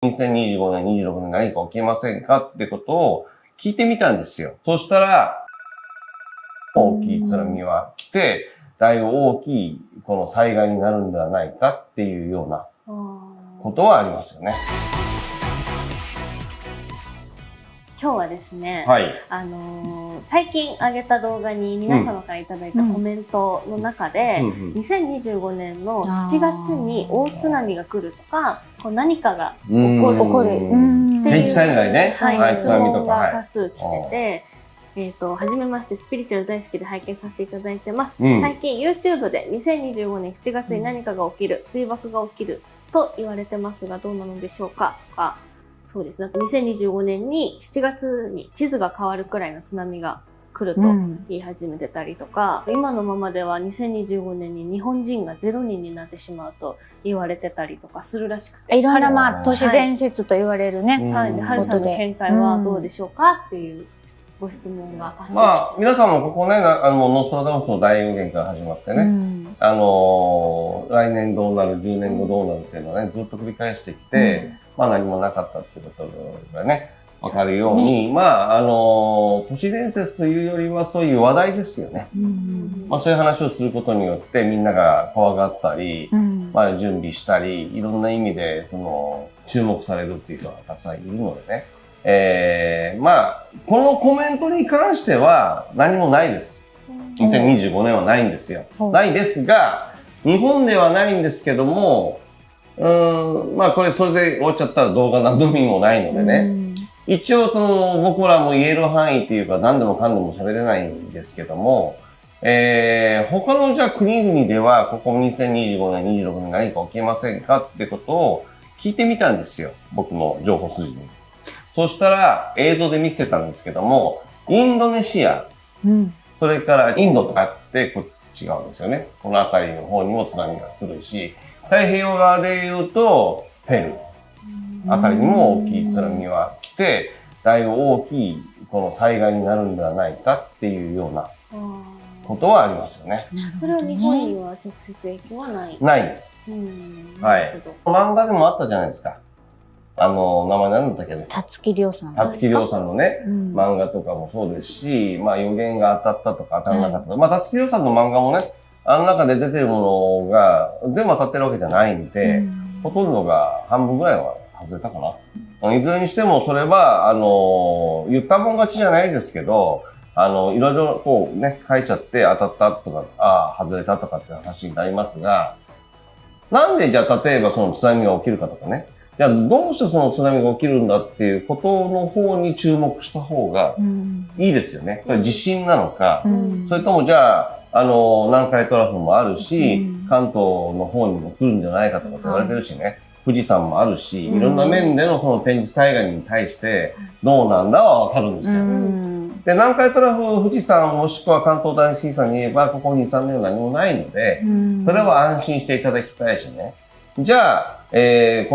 2025年、26年何か起きませんかってことを聞いてみたんですよ。そしたら、大きい津波は来て、だいぶ大きいこの災害になるんではないかっていうようなことはありますよね。今日はですね、はい。最近上げた動画に皆様からいただいたコメントの中で、2025年の7月に大津波が来るとか、何かが起こるっていう、天気災害ね。はい、質問が多数来てて、はじめまして、スピリチュアル大好きで拝見させていただいてます。最近 YouTube で2025年7月に何かが起きる、水爆が起きると言われてますが、どうなのでしょうかとか、そうですね。2025年に7月に地図が変わるくらいの津波が来ると言い始めてたりとか、今のままでは2025年に日本人が0人になってしまうと言われてたりとかするらしくて。いろんな都市伝説と言われるね。はい。はるさんの見解はどうでしょうかっていうご質問が多数。まあ、皆さんもここね、ノストラダムスの大予言から始まってね、来年どうなる、10年後どうなるっていうのをね、ずっと繰り返してきて、まあ何もなかったっていうことがね、わかるように、まあ、都市伝説というよりはそういう話題ですよね。まあそういう話をすることによってみんなが怖がったり、まあ準備したり、いろんな意味で、注目されるっていう人がたくさんいるのでね。まあ、このコメントに関しては何もないです。2025年はないんですよ。ないですが、日本ではないんですけども、まあこれそれで終わっちゃったら動画何の意味もないのでね。一応僕らも言える範囲っていうか何でもかんでも喋れないんですけども、他のじゃあ国々ではここ2025年、26年何か起きませんかってことを聞いてみたんですよ。僕の情報筋に。そしたら映像で見せたんですけども、インドネシア、それからインドとかってこっち側ですよね。この辺りの方にも津波が来るし、太平洋側で言うと、ペルーあたりにも大きい津波は来て、だいぶ大きいこの災害になるんではないかっていうようなことはありますよね。それは日本には直接影響はない？ないです。はい。漫画でもあったじゃないですか。名前なんだったっけ？辰木亮さん。辰木亮さんのね、漫画とかもそうですし、まあ予言が当たったとか当たらなかった。まあ辰木亮さんの漫画もね、あの中で出てるものが全部当たってるわけじゃないんで、ほとんどが半分ぐらいは外れたかな。いずれにしてもそれは、言ったもん勝ちじゃないですけど、いろいろこうね、書いちゃって当たったとか、外れたとかって話になりますが、なんでじゃあ例えばその津波が起きるかとかね、じゃあどうしてその津波が起きるんだっていうことの方に注目した方がいいですよね。それ地震なのか、それともじゃあ、南海トラフもあるし、関東の方にも来るんじゃないかとかって言われてるしね、富士山もあるし、いろんな面でのその天地災害に対してどうなんだはわかるんですよ。で、南海トラフ、富士山もしくは関東大震災に言えば、ここ2、3年は何もないので、それは安心していただきたいしね。じゃあ、こ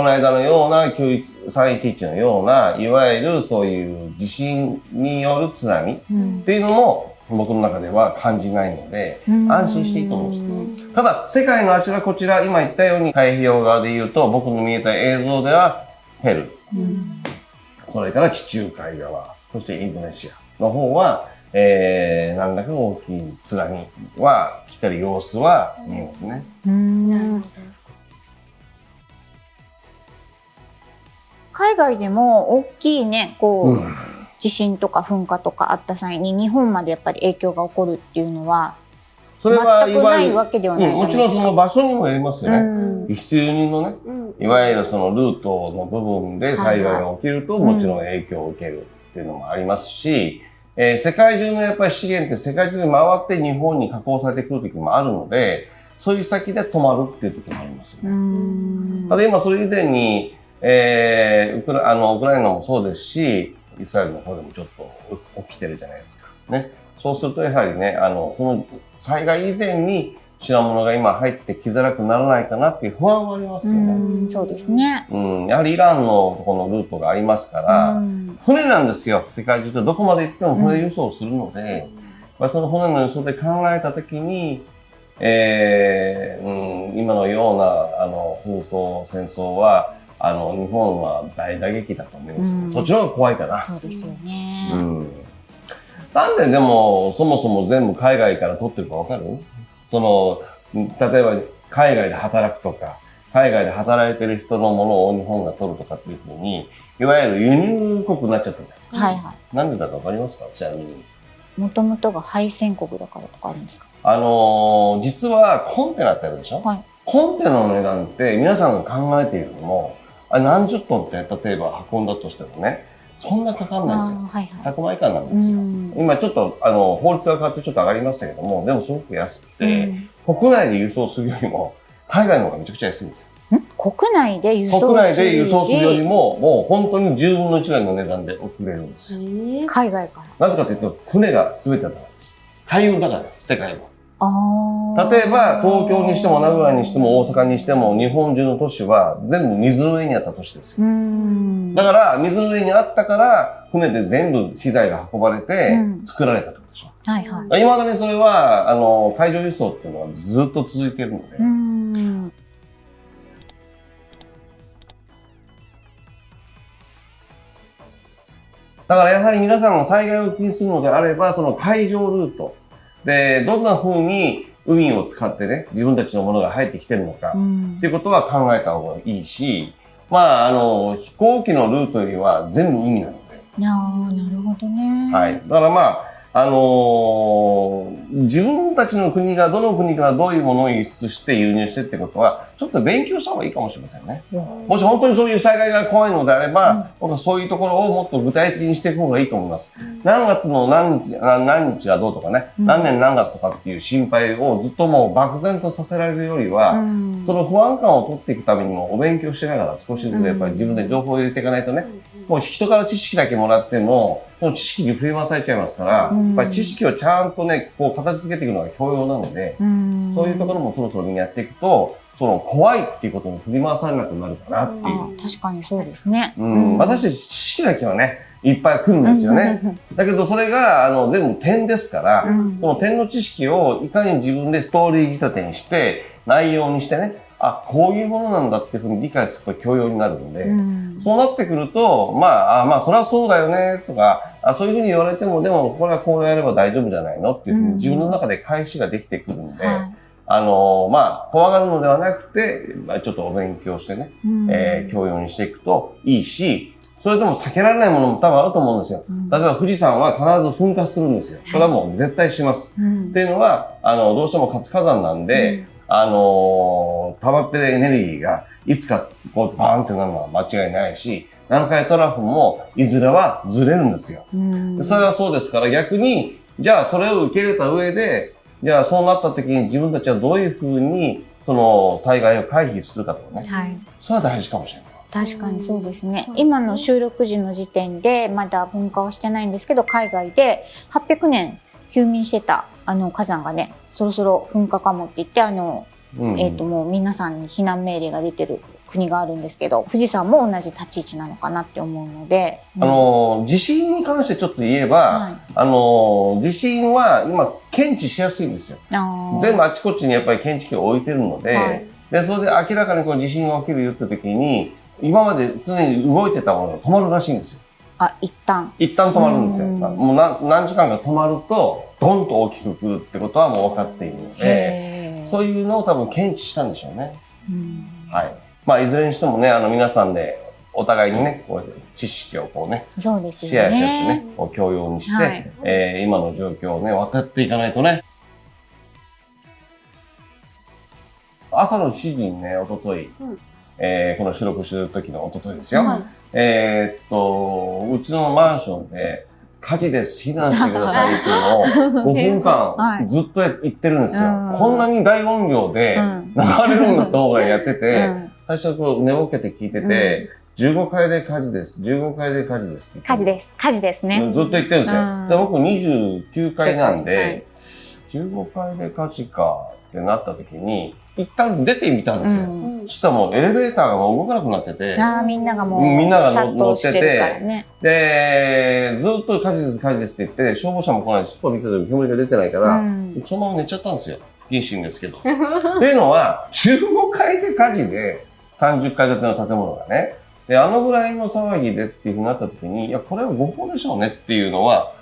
の間のような311のような、いわゆるそういう地震による津波っていうのも僕の中では感じないので、安心していいと思うんです。ただ、世界のあちらこちら、今言ったように太平洋側で言うと、僕の見えた映像ではペルー、それから地中海側、そしてインドネシアの方は、何らかの大きい津波は来てる様子は見えますね。海外でも大きいね、地震とか噴火とかあった際に日本までやっぱり影響が起こるっていうのは、それは全くないわけではないじゃないですか。もちろんその場所にもよりますよね。輸出輸入のね、いわゆるそのルートの部分で災害が起きるともちろん影響を受けるっていうのもありますし、世界中のやっぱり資源って世界中で回って日本に加工されてくる時もあるので、そういう先で止まるっていう時もありますよね。ただ今それ以前に、ウクライナもそうですし、イスラエルの方でもちょっと起きてるじゃないですか。ね。そうするとやはりね、その災害以前に品物が今入ってきづらくならないかなっていう不安はありますよね。そうですね。やはりイランのこのルートがありますから、船なんですよ。世界中でどこまで行っても船輸送するので、その船の輸送で考えたときに、今のような紛争、戦争は日本は大打撃だと思います、うんそっちの方が怖いかな。そうですよね。なんででも、そもそも全部海外から取ってるかわかる？例えば海外で働くとか、海外で働いてる人のものを日本が取るとかっていうふうに、いわゆる輸入国になっちゃったじゃん。はいはなんでだかわかりますか？ちなみに。い。もともとが敗戦国だからとかあるんですか？実はコンテナってあるでしょ？はい。コンテナの値段って皆さんが考えているのも、何十トンって例えば運んだとしてもね、そんなかかんないんですよ。はいはい。 100万以下なんですよ。今ちょっと、法律が変わってちょっと上がりましたけども、でもすごく安くて、国内で輸送するよりも、海外の方がめちゃくちゃ安いんですよ。国内で輸送する国内で輸送するよりも、もう本当に10分の1ぐらいの値段で送れるんですよ。海外から。なぜかというと、船が全てだからです。海運だからです、世界は。あ例えば、東京にしても名古屋にしても大阪にしても、日本中の都市は全部水の上にあった都市ですよ。だから、水の上にあったから、船で全部資材が運ばれて、作られたってことでしょ。はいはい。未だにそれは、海上輸送っていうのはずっと続いているので。だからやはり皆さんが災害を気にするのであれば、その海上ルートで、どんな風に海を使ってね、自分たちのものが入ってきてるのか、っていうことは考えた方がいいし、飛行機のルートよりは全部海なので。なるほどね。はい。だから自分たちの国がどの国からどういうものを輸出して輸入してってことは、ちょっと勉強した方がいいかもしれませんね。もし本当にそういう災害が怖いのであれば、僕はそういうところをもっと具体的にしていく方がいいと思います。何月の何日がどうとかね、何年何月とかっていう心配をずっともう漠然とさせられるよりは、その不安感を取っていくためにもお勉強しながら少しずつやっぱり自分で情報を入れていかないとね、もう人から知識だけもらっても、その知識に振り回されちゃいますから、やっぱり知識をちゃんとね、こう形付けていくのが教養なので、そういうところもそろそろみんなやっていくと、その怖いっていうことに振り回されなくなるかなっていう。確かにそうですね。私たち知識だけはね、いっぱい来るんですよね。だけどそれが全部点ですから、その点の知識をいかに自分でストーリー仕立てにして、内容にしてね、こういうものなんだっていうふうに理解すると教養になるので、そうなってくると、それはそうだよね、とか、そういうふうに言われても、でも、これはこうやれば大丈夫じゃないのっていうふうに自分の中で返しができてくるんで、怖がるのではなくて、ちょっとお勉強してね、教養にしていくといいし、それでも避けられないものも多分あると思うんですよ。例えば富士山は必ず噴火するんですよ。それはもう絶対します。っていうのは、どうしても活火山なんで、溜まってるエネルギーがいつかこうバーンってなるのは間違いないし、南海トラフもいずれはずれるんですよ。それはそうですから逆に、じゃあそれを受け入れた上で、じゃあそうなった時に自分たちはどういうふうにその災害を回避するかとかね。それは大事かもしれない。確かにそうですね。今の収録時の時点でまだ噴火はしてないんですけど、海外で800年休眠してた火山がね、そろそろ噴火かもって言ってもう皆さんに避難命令が出てる国があるんですけど、富士山も同じ立ち位置なのかなって思うので、地震に関してちょっと言えば、地震は今検知しやすいんですよ。全部あちこちにやっぱり検知器を置いてるので、でそれで明らかにこう地震が起きるよって時に、今まで常に動いてたものが止まるらしいんですよ。一旦止まるんですよ。もう何時間か止まると、ドンと大きく来るってことはもう分かっているので、そういうのを多分検知したんでしょうね。はい。いずれにしてもね、皆さんでお互いにね、こう知識をこうね、シェアし合ってね、共有にして、今の状況をね、分かっていかないとね。朝の7時にね、おととい、この収録してる時のおとといですよ。うちのマンションで、火事です、避難してくださいっていうのを5分間ずっと言ってるんですよ。こんなに大音量で流れるんだ動画やってて、最初こう寝ぼけて聞いてて、15階で火事です、15階で火事ですって。火事ですね。ずっと言ってるんですよ。で僕29階なんで、15階で火事かってなった時に、一旦出てみたんですよ。そしたらもうエレベーターがもう動かなくなってて、みんなが乗ってて、で、ずっと火事です、火事ですって言って、消防車も来ないし、外見てて煙が出てないから、そのまま寝ちゃったんですよ。不謹慎ですけど。っていうのは、15階で火事で、30階建ての建物がね。で、あのぐらいの騒ぎでっていうふうになった時に、いや、これは誤報でしょうねっていうのは、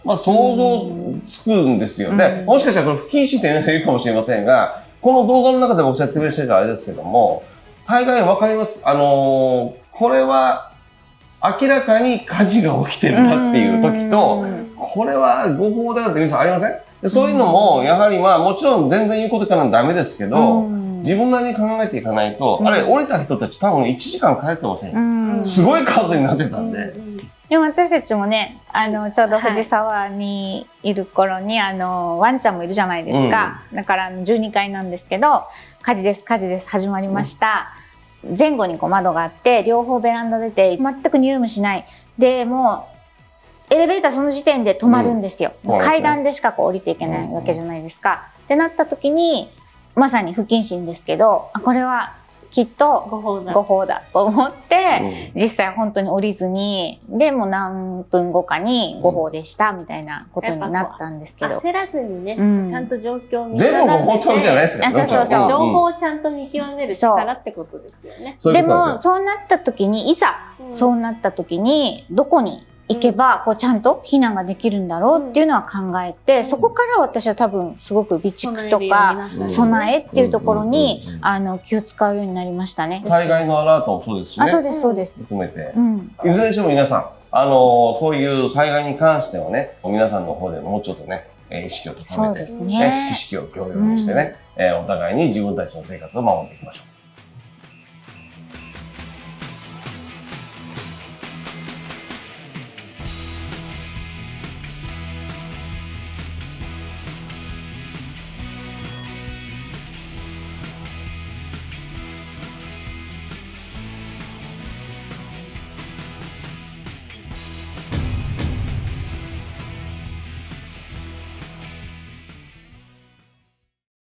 まあ想像つくんですよね。もしかしたらこれ不謹慎って言うかもしれませんが、この動画の中で僕説明してるからあれですけども、大概わかります。これは明らかに火事が起きてるなっていう時と、これは誤報だよっていうのありません？でそういうのも、やはりまあもちろん全然言うことからダメですけど、自分なりに考えていかないと、あれ、降りた人たち多分1時間帰ってませんよ。すごい数になってたんで。でも私たちもね、ちょうど藤沢にいる頃に、ワンちゃんもいるじゃないですか。だから12階なんですけど、火事です、火事です、始まりました。前後にこう窓があって、両方ベランダ出て、全く匂いもしない。で、もう、エレベーターその時点で止まるんですよ。階段でしかこう降りていけないわけじゃないですか。ってなった時に、まさに不謹慎ですけど、これはきっと誤報だと思って、実際本当に降りずに、でも何分後かに誤報でしたみたいなことになったんですけど。焦らずにね、ちゃんと状況を見全部誤報ってわけじゃないですからね。そうそうそう。情報をちゃんと見極める力ってことですよね。でも、そうなった時に、いざ、そうなった時に、どこに行けば、こうちゃんと避難ができるんだろうっていうのは考えて、そこから私は多分すごく備蓄とか備えっていうところに気を使うようになりましたね。災害のアラートもそうですしね。そうです、そうです。含めて。いずれにしても皆さん、そういう災害に関してはね、皆さんの方でもうちょっとね、意識を高めて、知識を共有してね、お互いに自分たちの生活を守っていきましょう。